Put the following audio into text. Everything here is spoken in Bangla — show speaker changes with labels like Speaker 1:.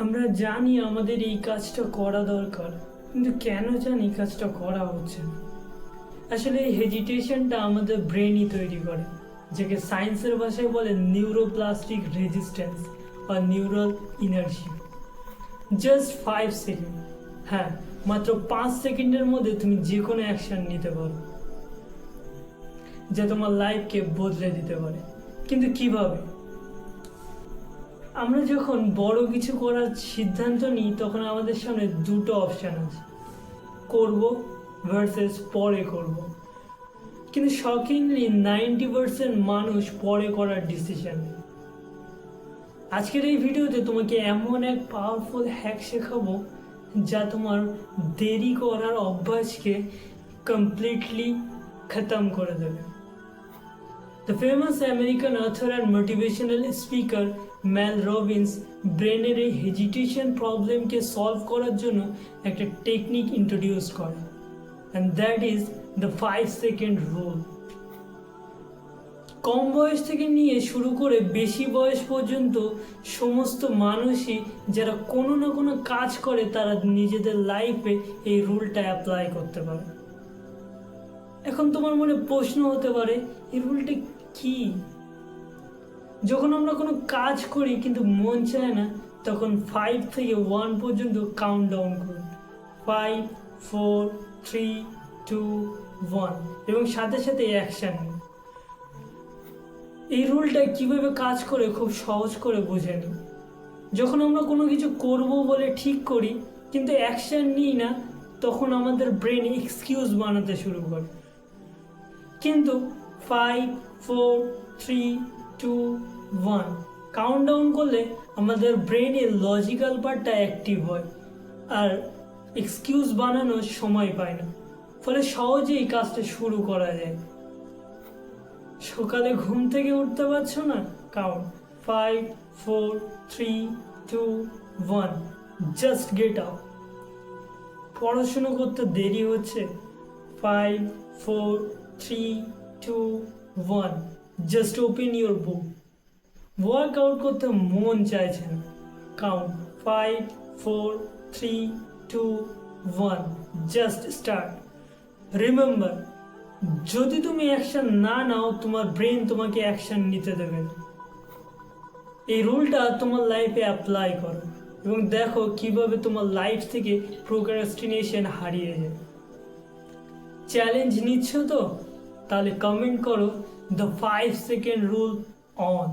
Speaker 1: আমরা জানি আমাদের এই কাজটা করা দরকার, কিন্তু কেন জানি কাজটা করা হচ্ছে না। আসলে এই হেজিটেশনটা আমাদের ব্রেনই তৈরি করে, যাকে সায়েন্সের ভাষায় বলে নিউরোপ্লাস্টিক রেজিস্ট্যান্স বা নিউরাল ইনার্জি। জাস্ট 5 সেকেন্ড, হ্যাঁ, মাত্র 5 সেকেন্ডের মধ্যে তুমি যে কোনো অ্যাকশন নিতে পারো যা তোমার লাইফকে বদলে দিতে পারে। কিন্তু কিভাবে? আমরা যখন বড় কিছু করার সিদ্ধান্ত নিই তখন আমাদের সামনে দুটো অপশান আছে, করব ভার্সেস পরে করব। কিন্তু শকিংলি 90% মানুষ পরে করার ডিসিশন নেয়। আজকের এই ভিডিওতে তোমাকে এমন এক পাওয়ারফুল হ্যাক শেখাবো যা তোমার দেরি করার অভ্যাসকে কমপ্লিটলি খতম করে দেবে। The famous American author and motivational speaker Mel Robbins ব্রেনের এই হেজিটেশন প্রবলেমকে সলভ করার জন্য একটা টেকনিক ইন্ট্রোডিউস করে, and that is the 5 second rule. কম বয়স থেকে নিয়ে শুরু করে বেশি বয়স পর্যন্ত সমস্ত মানুষই যারা কোনো না কোনো কাজ করে তারা নিজেদের লাইফে এই রুলটা অ্যাপ্লাই করতে পারে। এখন তোমার মনে প্রশ্ন হতে পারে, এই রুলটা কি? যখন আমরা কোনো কাজ করি কিন্তু মন চায় না, তখন 5 থেকে 1 পর্যন্ত কাউন্ট ডাউন করুন। 5, 4, 3, 2, 1 এবং সাথে সাথে অ্যাকশন নিন। এই রুলটা কিভাবে কাজ করে খুব সহজ করে বুঝে নিন। যখন আমরা কোনো কিছু করব বলে ঠিক করি কিন্তু অ্যাকশন নিই না, তখন আমাদের ব্রেন এক্সকিউজ বানাতে শুরু করে। কিন্তু 5, 4, 3, 2, 1 কাউন্ট ডাউন করলে আমাদের ব্রেনের লজিক্যাল পার্টটা অ্যাক্টিভ হয় আর এক্সকিউজ বানানোর সময় পায় না, ফলে সহজেই কাজটা শুরু করা যায়। সকালে ঘুম থেকে উঠতে পারছো না? Count 5, 4, 3, 2, 1, just get up. পড়াশুনো করতে দেরি হচ্ছে? 5, 4, 3, 2, 1, just open your book. Workout করতে মন চাইছে না? Count 5, 4, 3, 2, 1, just start. রিমেম্বার, যদি তুমি অ্যাকশন না নাও তোমার ব্রেন তোমাকে অ্যাকশন নিতে দেবে না। এই রুলটা তোমার লাইফে অ্যাপ্লাই করো এবং দেখো কিভাবে তোমার লাইফ থেকে প্রোক্রাস্টিনেশন হারিয়ে যায়। চ্যালেঞ্জ নিচ্ছ তো? তাহলে কমেন্ট করো দ্য 5 সেকেন্ড রুল অন।